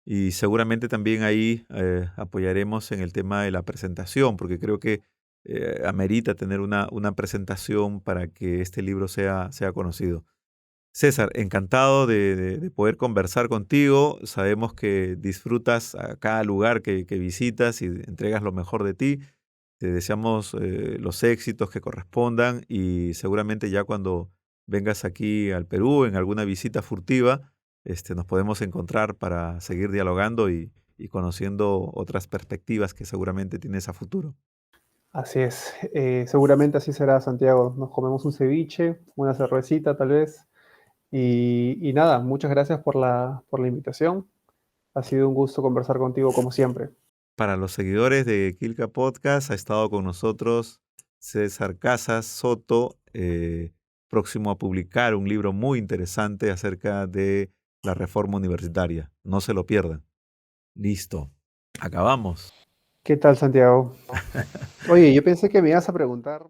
S1: Y seguramente también ahí apoyaremos en el tema de la presentación, porque creo que amerita tener una presentación para que este libro sea conocido. César, encantado de poder conversar contigo. Sabemos que disfrutas a cada lugar que visitas y entregas lo mejor de ti. Te deseamos los éxitos que correspondan y seguramente ya cuando vengas aquí al Perú en alguna visita furtiva, nos podemos encontrar para seguir dialogando y conociendo otras perspectivas que seguramente tienes a futuro.
S2: Así es, seguramente así será, Santiago. Nos comemos un ceviche, una cervecita tal vez. Y nada, muchas gracias por la invitación. Ha sido un gusto conversar contigo como siempre.
S1: Para los seguidores de Kilka Podcast, ha estado con nosotros César Casas Soto, próximo a publicar un libro muy interesante acerca de la reforma universitaria. No se lo pierdan. Listo. Acabamos.
S2: ¿Qué tal, Santiago? Oye, yo pensé que me ibas a preguntar